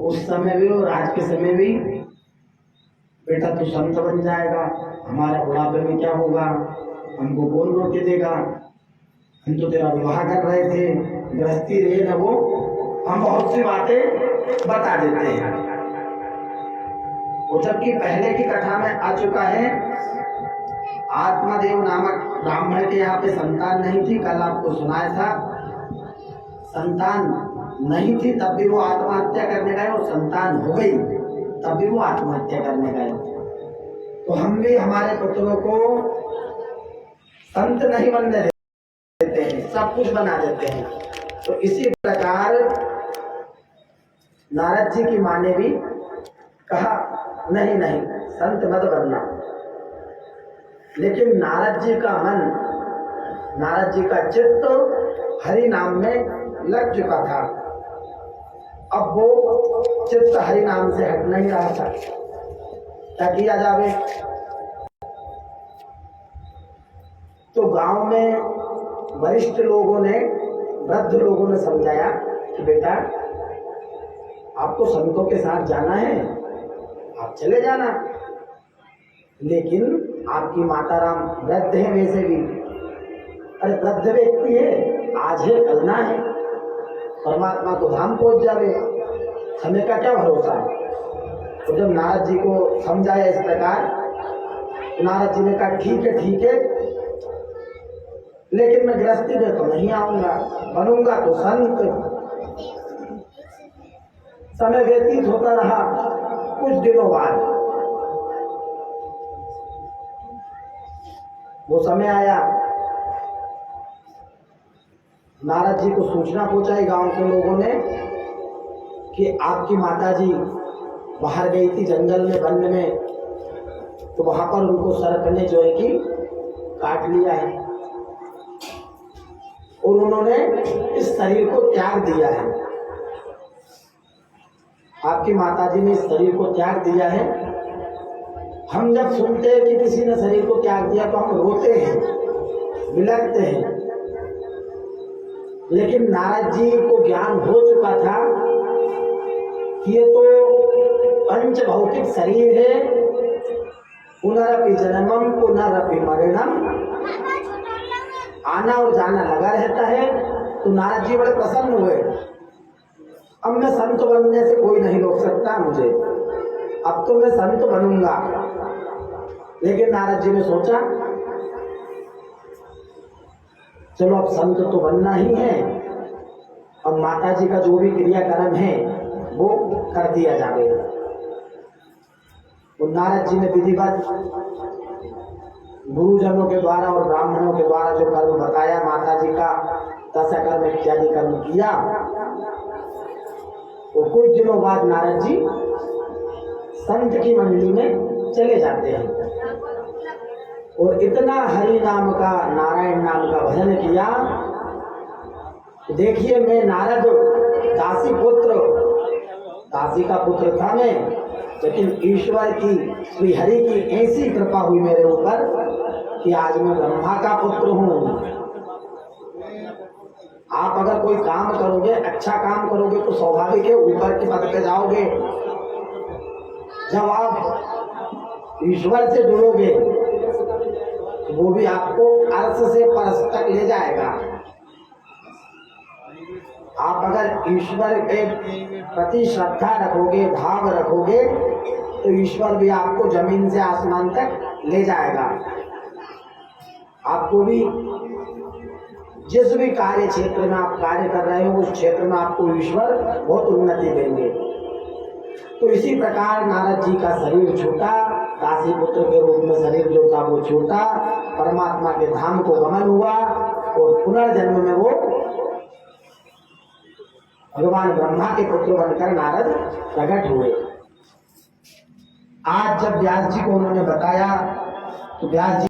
उस समय भी और आज के समय भी, बेटा तू संत बन जाएगा, हमारे बुढ़ापे में क्या होगा, हमको कौन रोटी देगा, हम तो तेरा विवाह कर रहे थे, गृहस्थी रहे न वो, हम बहुत सी बातें बता देते हैं। वो जबकि पहले की कथा में आ चुका है, आत्मदेव नामक ब्राह्मण के यहाँ पे संतान नहीं थी, कल आपको सुनाया था। संतान नहीं थी तब भी वो आत्महत्या करने गए, और संतान हो गई तब भी वो आत्महत्या करने गए। तो हम भी हमारे पुत्रों को संत नहीं बनने देते हैं, सब कुछ बना देते हैं। तो इसी प्रकार नारद जी की माँ ने भी कहा नहीं नहीं संत मत बनना, लेकिन नारद जी का मन, नारद जी का चित्त हरि नाम में लग चुका था। अब वो चित्त हरि नाम से हट नहीं रहा था। क्या किया जावे? तो गांव में वरिष्ठ लोगों ने, वृद्ध लोगों ने समझाया कि बेटा आपको संतों के साथ जाना है, आप चले जाना, लेकिन आपकी माता राम वृद्ध है वैसे भी। अरे वृद्ध व्यक्ति है, आज है कल ना है, परमात्मा तो धाम पहुंच जावे, समय का क्या भरोसा है। तो जब नारद जी को समझाया इस प्रकार, तो नारद जी ने कहा ठीक है, लेकिन मैं गृहस्थी में तो नहीं आऊंगा, बनूंगा तो संत। समय व्यतीत होता रहा। कुछ दिनों बाद वो समय आया, नारद जी को सूचना पहुंचाई गांव के लोगों ने कि आपकी माताजी बाहर गई थी जंगल में, वन में, तो वहां पर उनको सर्प ने जो है कि काट लिया है, और उन्होंने इस शरीर को त्याग दिया है। आपकी माताजी ने इस शरीर को त्याग दिया है। हम जब सुनते हैं कि किसी ने शरीर को त्याग दिया तो हम रोते हैं, बिलखते हैं, लेकिन नारद जी को ज्ञान हो चुका था कि ये तो पंच भौतिक शरीर है, पुनरपि जन्मम पुनरपि मरणम, आना और जाना लगा रहता है। तो नारद जी बड़े प्रसन्न हुए, अब मैं संत बनने से कोई नहीं रोक सकता मुझे, अब तो मैं संत बनूंगा। लेकिन नारद जी ने सोचा चलो अब संत तो बनना ही है, अब माता जी का जो भी क्रियाक्रम है वो कर दिया जाएगा। तो नारद जी ने विधिवत गुरुजनों के द्वारा और ब्राह्मणों के द्वारा जो कर्म बताया, माता जी का दशकर्म इत्यादि कर्म किया। तो कुछ दिनों बाद नारद जी संत की मंडली में चले जाते हैं, और इतना हरि नाम का, नारायण नाम का भजन किया। देखिए मैं नारद दासी पुत्र, दासी का पुत्र था मैं, लेकिन ईश्वर की, श्री हरि की ऐसी कृपा हुई मेरे ऊपर कि आज मैं ब्रह्मा का पुत्र हूँ। आप अगर कोई काम करोगे, अच्छा काम करोगे, तो स्वाभाविक है ऊपर के पद पे जाओगे। जब आप ईश्वर से जुड़ोगे तो वो भी आपको अर्थ से परस तक ले जाएगा। आप अगर ईश्वर के प्रति श्रद्धा रखोगे, भाव रखोगे, तो ईश्वर भी आपको जमीन से आसमान तक ले जाएगा। आपको भी जिस भी कार्य क्षेत्र में आप कार्य कर रहे हो, उस क्षेत्र में आपको ईश्वर बहुत उन्नति देंगे। तो इसी प्रकार नारद जी का शरीर छूटा, दासी पुत्र के रूप में शरीर जो था वो छूटा, परमात्मा के धाम को गमन हुआ, और पुनर्जन्म में वो भगवान ब्रह्मा के पुत्र बनकर नारद प्रकट हुए। आज जब व्यास जी को उन्होंने बताया तो व्यास जी